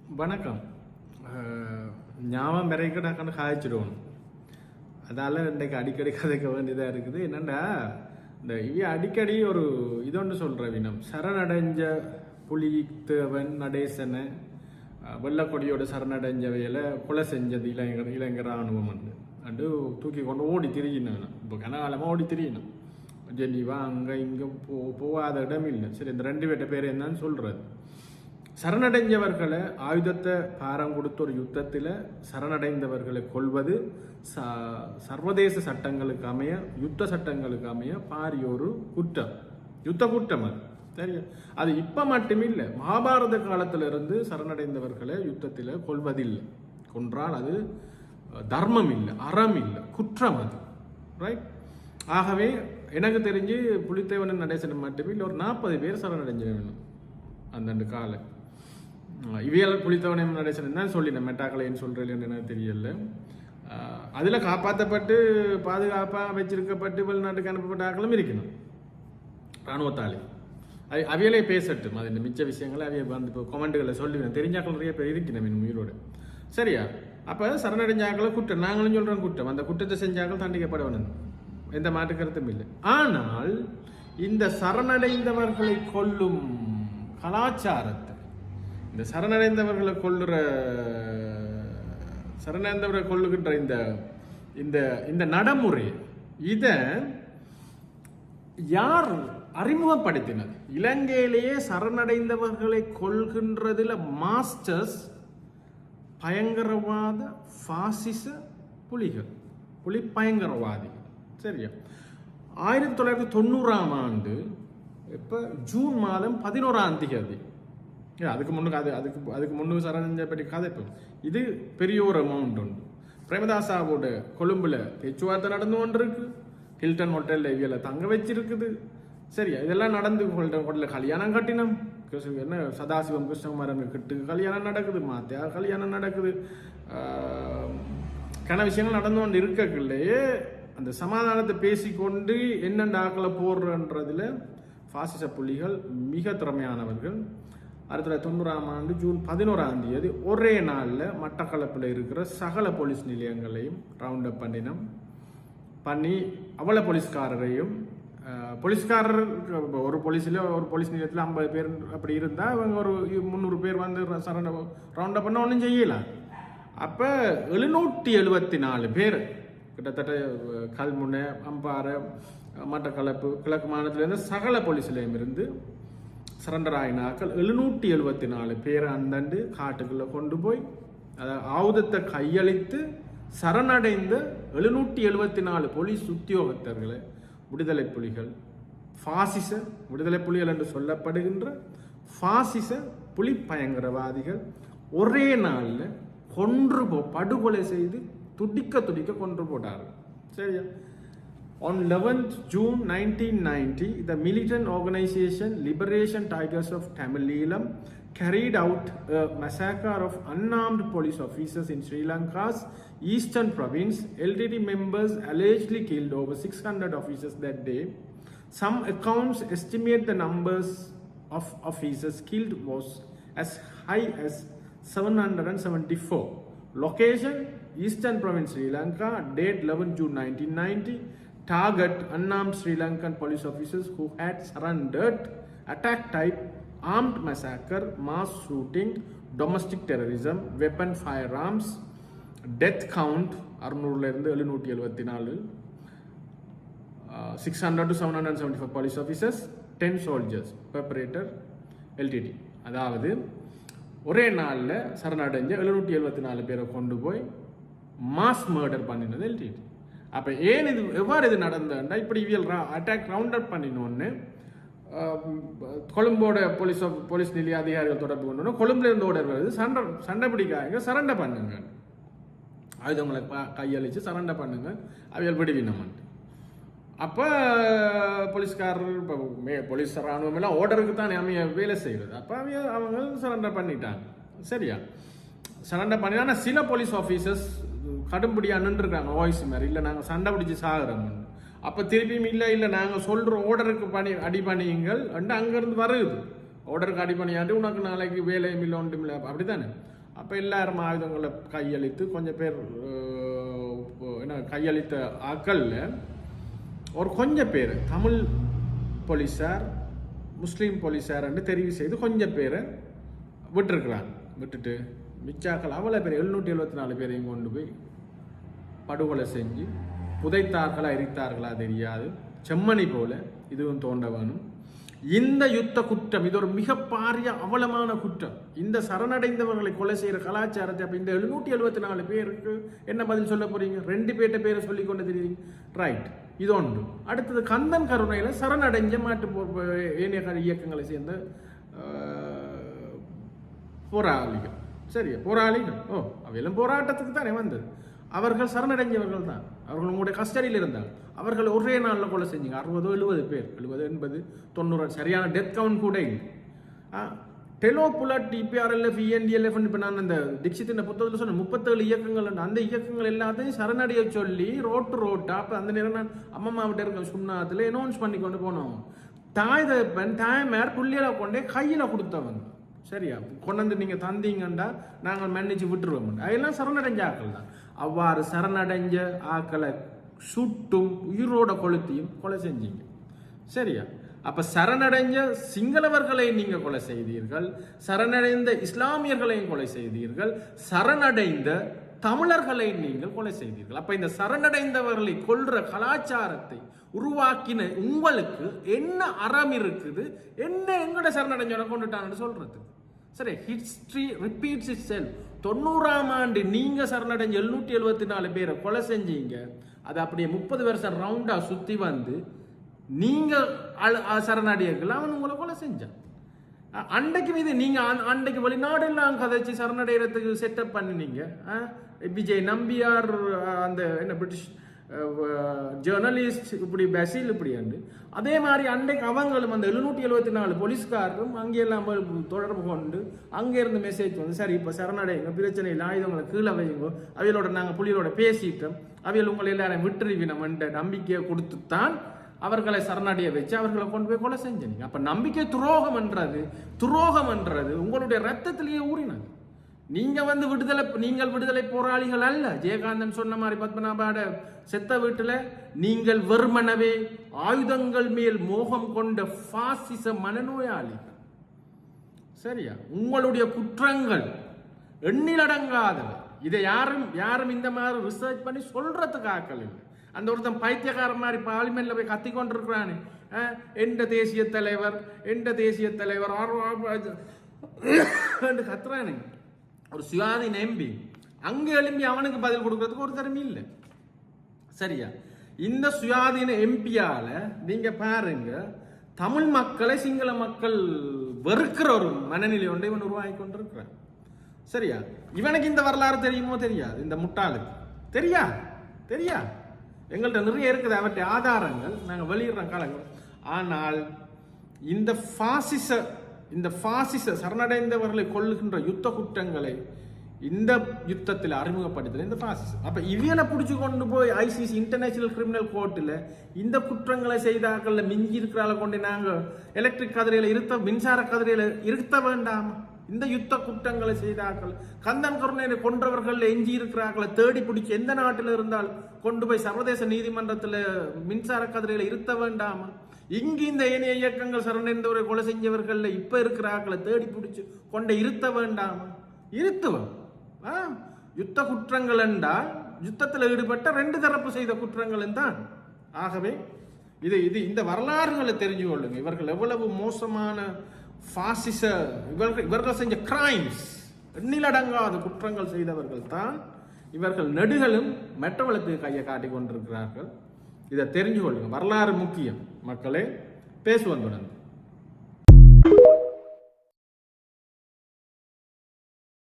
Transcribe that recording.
வணக்கம். ஞாபகம் வரைக்கும் நான் காய்ச்சிடுவோம். அதால இன்றைக்கு அடிக்கடி கதைக்க வேண்டியதாக இருக்குது. என்னென்னா இந்த அடிக்கடி ஒரு இதொன்று சொல்கிற வினம் சரணடைஞ்ச புலித்தேவன் நடேசனை வெள்ளக்கொடியோட சரணடைஞ்சவையில் கொலை செஞ்சது இளைஞர் இராணுவம் அண்டு தூக்கி கொண்டு ஓடி திரியினேன். இப்போ கனகாலமாக ஓடி திரியினேன். ஜெனிவா அங்கே இங்கே போகாத இடம் இல்லை. சரி, இந்த ரெண்டு பேர்ட்ட பேர் என்னன்னு சொல்கிறது. சரணடைஞ்சவர்களை ஆயுதத்தை பாரம் கொடுத்த ஒரு யுத்தத்தில் சரணடைந்தவர்களை கொள்வது சர்வதேச சட்டங்களுக்கு அமைய யுத்த சட்டங்களுக்கு அமைய பாரிய ஒரு குற்றம், யுத்த குற்றம். அது சரியா? அது இப்போ மட்டுமே இல்லை, மகாபாரத காலத்திலிருந்து சரணடைந்தவர்களை யுத்தத்தில் கொள்வதில்லை. கொன்றால் அது தர்மம் இல்லை, அறம் இல்லை, குற்றம் அது. ரைட்? ஆகவே எனக்கு தெரிஞ்சு புலித்தேவன் நடேசன் மட்டுமே இல்லை, ஒரு 40 பேர் சரணடைஞ்ச வேணும் அந்தண்டு காலம். இவையால் புலித்தவனை நடேசன் தான் சொல்லினேன். மெட்டாக்கலைன்னு சொல்கிறேன்னு எனக்கு தெரியல. அதில் காப்பாற்றப்பட்டு பாதுகாப்பாக வச்சிருக்கப்பட்டு வெளிநாட்டுக்கு அனுப்பப்பட்ட ஆக்களும் இருக்கணும் இராணுவத்தாலே. அவையிலே பேசட்டும். அது இந்த மிச்ச விஷயங்களை அவைய வந்து இப்போ கொமெண்ட்டுகளை சொல்லுவேன். தெரிஞ்சாக்கள் நிறைய பேர் இருக்கணும் என் உயிரோடு. சரியா? அப்போ சரணடைஞ்சாக்களை குற்றம், நாங்களும் சொல்கிறோம் குற்றம். அந்த குற்றத்தை செஞ்சாக்கள் தண்டிக்கப்பட வேணும், எந்த மாற்று கருத்தும் இல்லை. ஆனால் இந்த சரணடைந்தவர்களை கொல்லும் கலாச்சாரத்தை, இந்த சரணடைந்தவர்களை கொள்ளுகின்ற இந்த இந்த நடைமுறை, இதை யார் அறிமுகப்படுத்தினது? இலங்கையிலேயே சரணடைந்தவர்களை கொள்கின்றதில் மாஸ்டர்ஸ் பயங்கரவாத பாசிச புலிகள், புலி பயங்கரவாதிகள். சரியா? 1990ஆம் ஆண்டு இப்போ ஜூன் மாதம் 11ஆம் தேதி, அதுக்கு முன்னுக்கு சரணடைஞ்ச பற்றி கதை. இது பெரிய ஒரு அமௌண்ட் உண்டு. பிரேமதாசாவோட கொழும்புல பேச்சுவார்த்தை நடந்து கொண்டிருக்கு. ஹில்டன் ஹோட்டலில் இவியலை தங்க வச்சிருக்குது. சரியா? இதெல்லாம் நடந்து ஹோட்டலில் கல்யாணம் கட்டினம். என்ன சதாசிவம் கிருஷ்ணகுமாரன் கிட்டு கல்யாணம் நடக்குது, மாத்தியா கல்யாணம் நடக்குது. கன விஷயங்கள் நடந்து கொண்டு இருக்கக்குள்ளேயே அந்த சமாதானத்தை பேசிக்கொண்டு என்னென்ன ஆக்களை போடுறன்றதுல பாசிச புலிகள் மிக திறமையானவர்கள். 1990ஆம் ஆண்டு ஜூன் 11ஆம் தேதி ஒரே நாளில் மட்டக்களப்பில் இருக்கிற சகல போலீஸ் நிலையங்களையும் ரவுண்ட் அப் பண்ணி அவ்வளோ போலீஸ்காரரையும், போலீஸ்காரர் ஒரு போலீஸ் நிலையத்தில் 50 பேர் அப்படி இருந்தால் அவங்க ஒரு 300 பேர் வந்து ரவுண்ட் அப் பண்ண ஒன்றும் செய்யலாம். அப்போ 774 பேர் கிட்டத்தட்ட கல்முனை, அம்பாறை, மட்டக்களப்பு, கிழக்கு மாநிலத்திலேருந்து சகல போலீஸ் நிலையம் இருந்து சரண்டர் ஆயினாக்கள் 774 பேரை அந்தண்டு காட்டுக்குள்ளே கொண்டு போய் ஆயுதத்தை கையளித்து சரணடைந்த 774 போலீஸ் உத்தியோகத்தர்களை விடுதலை புலிகள், பாசிச விடுதலை புலிகள் என்று சொல்லப்படுகின்ற பாசிச புலி பயங்கரவாதிகள் ஒரே நாளில் படுகொலை செய்து துடிக்க கொன்று போட்டார்கள். சரியா? On 11th June 1990, the militant organization Liberation Tigers of Tamil carried out a massacre of unarmed police officers in Sri Lanka's eastern province. LTT members allegedly killed over 600 officers that day. Some accounts estimate the numbers of officers killed was as high as 774. Location: Eastern Province, Sri Lanka. Date 11 June 1990. Target: unarmed Sri Lankan police officers who had surrendered. Attack type: armed massacre, mass shooting, domestic terrorism, weapon firearms. Death count 600-774, 600 to 775 police officers, 10 soldiers. Perpetrator LTT. அதாவது ஒரே நாளில் சரணடைஞ்ச 774 பேரை கொண்டு போய் mass murder பண்ணினது LTT. அப்போ ஏன் இது எவ்வாறு இது நடந்ததுன்னா, இப்படி இவியல் அட்டாக் ரவுண்ட் அப் பண்ணினோன்னு கொழும்போட போலீஸ் நிலைய அதிகாரிகள் தொடர்பு கொண்டு கொழும்புல இருந்து ஓடர் வருது, சண்டை பிடிக்காங்க, சரண்டை பண்ணுங்க, ஆயுதங்களை கையளிச்சு சரண்டை பண்ணுங்க, அவியல் விடுவினமன்ட்டு. அப்போ போலீஸ்காரர், இப்போ போலீஸ் இராணுவம் எல்லாம் ஓர்டருக்கு தான் அமைய வேலை செய்கிறது. அப்போ அவங்க சரண்டர் பண்ணிட்டாங்க. சரியா? சரண்டர் பண்ணினா சில போலீஸ் ஆஃபீஸர்ஸ் கடும்படியாக நின்றுருக்காங்க, வாய்ஸ் மாதிரி, இல்லை நாங்கள் சண்டை பிடிச்சி சாகுறோம். அப்போ திருப்பியும் இல்லை நாங்கள் சொல்கிற ஓர்டருக்கு அடி பண்ணியுங்கள் அங்கேருந்து வருது ஆர்டருக்கு அடிப்படையாட்டு உனக்கு நாளைக்கு வேலையும் இல்லை ஒன்றும் இல்லை அப்படி தானே. அப்போ எல்லாரும் ஆயுதங்களை கையளித்து கொஞ்சம் பேர் என்ன கையளித்த ஆக்களில் ஒரு கொஞ்சம் பேர் தமிழ் போலீஸார் முஸ்லீம் போலீஸார் என்று தெரிவு செய்து கொஞ்சம் பேரை விட்டுருக்குறாங்க. விட்டுட்டு மிச்சாக்கள் அவ்வளோ பேர் 774 பேரையும் கொண்டு போய் படுகொலை செஞ்சு புதைத்தார்களா எரித்தார்களா தெரியாது. செம்மணி போல இதுவும் தோண்ட வேணும். இந்த யுத்த குற்றம் இது ஒரு மிக பாரிய அவலமான குற்றம். இந்த சரணடைந்தவர்களை கொலை செய்கிற கலாச்சாரத்தை அப்போ இந்த 774 பேருக்கு என்ன பதில் சொல்ல போறீங்க? 2 பேர்ட்ட பேரை சொல்லி கொண்டு தெரியுங்க. ரைட், இது ஒன்று. அடுத்தது கந்தன் கருணையில் சரணடைஞ்ச மாட்டு ஏனைய இயக்கங்களை சேர்ந்த போராளிகள். சரியா, போராளிகள். அவையெல்லாம் போராட்டத்துக்கு தானே வந்தது. அவர்கள் சரணடைஞ்சவர்கள் தான். அவர்கள் உங்களுடைய கஸ்டடியில் இருந்தாங்க. அவர்கள் ஒரே நாளில் கொலை செஞ்சீங்க. 60-70 பேர், 70 80 90 சரியான டெத் கவுண்ட் கூட இல்லை. டெலோபுலட் டிபிஆர்எல்எஃப் இஎன்டிஎல்எஃப் இப்போ நான் அந்த டிக்ஷித்தின் புத்தகத்தில் சொன்ன 37 இயக்கங்கள் அந்த இயக்கங்கள் எல்லாத்தையும் சரணடைய சொல்லி ரோட்டா அப்போ அந்த நேரம் நான் அம்மாவிட்ட இருக்க சுண்ணாத்தில் அனௌன்ஸ் பண்ணி கொண்டு போனோம். தாய் தகப்பன் தாய்மார் புள்ளியலை கொண்டே கையில் கொடுத்தவங்க. சரியா, கொண்டு வந்து நீங்கள் தந்தீங்கண்டா நாங்கள் மன்னிச்சு விட்டுருவோம். அதெல்லாம் சரணடைஞ்ச ஆக்கள் தான். அவ்வாறு சரணடைஞ்ச ஆக்களை சுட்டும் உயிரோட கொளுத்தியும் கொலை செஞ்சீங்க. சரியா, அப்ப சரணடைஞ்ச சிங்களவர்களை நீங்க கொலை செய்தீர்கள், சரணடைந்த இஸ்லாமியர்களையும் கொலை செய்தீர்கள், சரணடைந்த தமிழர்களை நீங்கள் கொலை செய்தீர்கள். அப்ப இந்த சரணடைந்தவர்களை கொல்ற கலாச்சாரத்தை உருவாக்கின உங்களுக்கு என்ன அறம் இருக்குது? என்ன எங்கட சரணடைஞ்சவனை கொண்டுட்டான்னு சொல்றது? சரி, ஹிஸ்டரி ரிப்பீட்ஸ் இட் செல்ஃப். 90ஆம் ஆண்டு நீங்க சரணடைஞ்ச 774 பேரை கொலை செஞ்சீங்க. அது அப்படியே 30 வருஷம் ரவுண்டா சுத்தி வந்து நீங்க சரணடையர்கள் அவன் உங்களை கொலை செஞ்சான். அன்றைக்கு மீது நீங்க அன்றைக்கு வெளிநாடு எல்லாம் கதைச்சு சரணடைகிறதுக்கு செட்டப் பண்ணினீங்க. விஜய் நம்பியார் அந்த என்ன பிரிட்டிஷ் ஜேர்னலிஸ்ட் இப்படி பசில் இப்படி உண்டு. அதே மாதிரி அன்றைக்கு அவங்களும் அந்த 774 போலீஸ்காரரும் அங்கெல்லாம் தொடர்பு கொண்டு அங்கே இருந்து மெசேஜ் வந்து சரி இப்போ சரணடைங்க, பிரச்சனை இல்லை, ஆயுதங்களை கீழே வைங்க, அவையோட நாங்கள் புலியோட பேசிட்டோம், அவையில் உங்களை எல்லாரும் விட்டுருவினோம் என்ற நம்பிக்கையை கொடுத்துத்தான் அவர்களை சரணடைய வச்சு அவர்களை கொண்டு போய் கொலை செஞ்சீங்க. அப்ப நம்பிக்கை துரோகம் என்றது உங்களுடைய ரத்தத்திலேயே ஊறினது. நீங்கள் விடுதலை போராளிகள் அல்ல. ஜெயகாந்தன் சொன்ன மாதிரி பத்மநாபாட செத்த வீட்டுல நீங்கள் வெறுமனவே ஆயுதங்கள் மேல் மோகம் கொண்ட பாசிச மனநோயாளிகள். சரியா, உங்களுடைய குற்றங்கள் எண்ணிலடங்காதவை. இதை யாரும் இந்த மாதிரி ரிசர்ச் பண்ணி சொல்றதுக்கு ஆக்கள் இல்லை. அந்த ஒருத்தன் பைத்தியக்கார மாதிரி பார்லிமெண்ட்ல போய் கத்தி கொண்டிருக்கிறானே, எந்த தேசிய தலைவர் கத்துறானே ஒரு சுயாதீன எம்பி, அங்க எழும்பி அவனுக்கு பதில் கொடுக்கறதுக்கு ஒரு திறமை இல்லை. சரியா, இந்த சுயாதீன எம்பியால நீங்க பாருங்க தமிழ் மக்களை சிங்கள மக்கள் வெறுக்கிற ஒரு மனநிலை ஒன்றை இவன் உருவாகி கொண்டிருக்கிறான். சரியா, இவனுக்கு இந்த வரலாறு தெரியுமோ தெரியாது, இந்த முட்டாளுக்கு தெரியா எங்கள்கிட்ட நிறைய இருக்குது அவற்றை ஆதாரங்கள் நாங்கள் வெளியிடுறோம் காலங்கள். ஆனால் இந்த பாசிச சரணடைந்தவர்களை கொள்ளுகின்ற யுத்த குற்றங்களை இந்த யுத்தத்தில் அறிமுகப்படுத்தல இந்த பாசிசம். அப்ப இவனை பிடிச்சு கொண்டு போய் ஐசிசி இன்டர்நேஷனல் கிரிமினல் கோர்ட்டில் இந்த குற்றங்களை செய்தாக்கள்ல மிஞ்சி இருக்கிறால கொண்டு நாங்கள் எலக்ட்ரிக் கதிரையில மின்சார கதிரையில இருத்த வேண்டாம். இந்த யுத்த குற்றங்களை செய்தார்கள், கந்தன் கருணையை கொன்றவர்கள் எஞ்சி இருக்கிறார்களை தேடி பிடிச்சி எந்த நாட்டில் இருந்தால் கொண்டு போய் சர்வதேச நீதிமன்றத்தில் மின்சார கதிரையில இருத்த வேண்டாமா? இங்கு இந்த ஏனைய இயக்கங்கள் சரணடைந்தவரை கொலை செஞ்சவர்கள் இப்ப இருக்கிறார்களை தேடி பிடிச்சு கொண்ட இருத்த வேண்டாமா? இருத்துவம். யுத்த குற்றங்கள் என்றால் யுத்தத்தில் ஈடுபட்ட 2 தரப்பு செய்த குற்றங்கள் தான். ஆகவே இந்த வரலாறுகளை தெரிஞ்சு கொள்ளுங்க. இவர்கள் எவ்வளவு மோசமான பாசிச இவர்கள் செஞ்ச கிரைம்ஸ், எண்ணிலடங்காத குற்றங்கள் செய்தவர்கள் தான் இவர்கள். நெடுகளும் மற்றவர்களுக்கு கையை காட்டி கொண்டிருக்கிறார்கள். இதை தெரிஞ்சு கொள்ளுங்க. வரலாறு முக்கியம் மக்களே. பேசுவோம் தொடர்ந்து.